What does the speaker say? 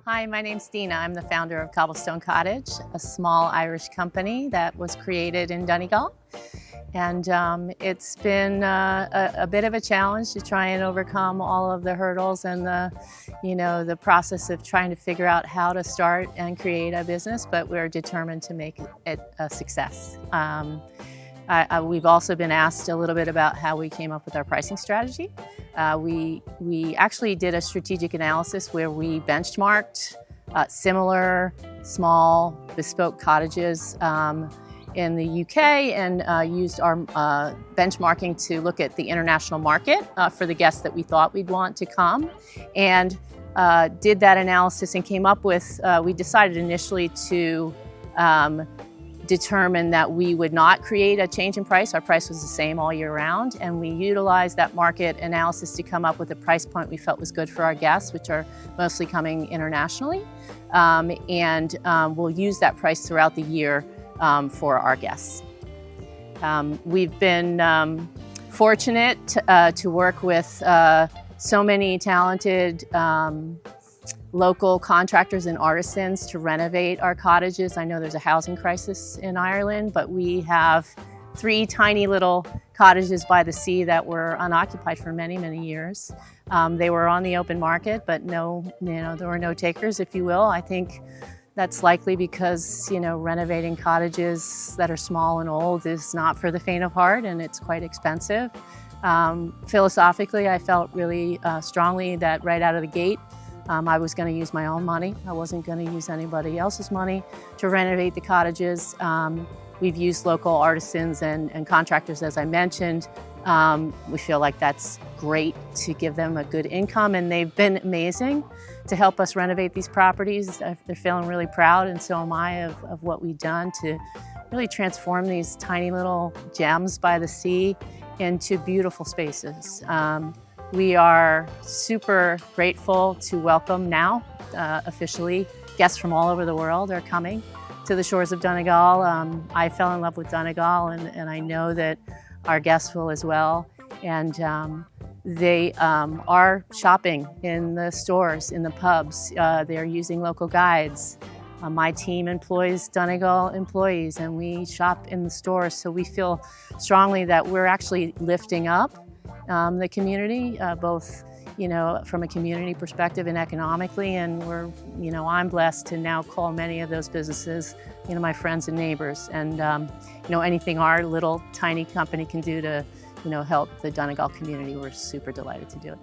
Hi, my name's Deana. I'm the founder of Cobblestone Cottage, a small Irish company that was created in Donegal. And it's been a bit of a challenge to try and overcome all of the hurdles and the process of trying to figure out how to start and create a business, but we're determined to make it a success. We've also been asked a little bit about how we came up with our pricing strategy. We actually did a strategic analysis where we benchmarked similar small bespoke cottages in the UK and used our benchmarking to look at the international market for the guests that we thought we'd want to come, and did that analysis and came up with, we decided initially to determined that we would not create a change in price. Our price was the same all year round, and we utilized that market analysis to come up with a price point we felt was good for our guests, which are mostly coming internationally, and we'll use that price throughout the year for our guests. We've been fortunate to work with so many talented local contractors and artisans to renovate our cottages. I know there's a housing crisis in Ireland, but we have 3 tiny little cottages by the sea that were unoccupied for many, many years. They were on the open market, but there were no takers, if you will. I think that's likely because, renovating cottages that are small and old is not for the faint of heart, and it's quite expensive. Philosophically, I felt really strongly that right out of the gate, I was going to use my own money. I wasn't going to use anybody else's money to renovate the cottages. We've used local artisans and contractors, as I mentioned. We feel like that's great to give them a good income, and they've been amazing to help us renovate these properties. They're feeling really proud, and so am I, of what we've done to really transform these tiny little gems by the sea into beautiful spaces. We are super grateful to welcome now, officially, guests from all over the world are coming to the shores of Donegal. I fell in love with Donegal, and I know that our guests will as well. And they are shopping in the stores, in the pubs. They're using local guides. My team employs Donegal employees, and we shop in the stores. So we feel strongly that we're actually lifting up the community, both from a community perspective and economically, and I'm blessed to now call many of those businesses my friends and neighbors, and anything our little tiny company can do to help the Donegal community, we're super delighted to do it.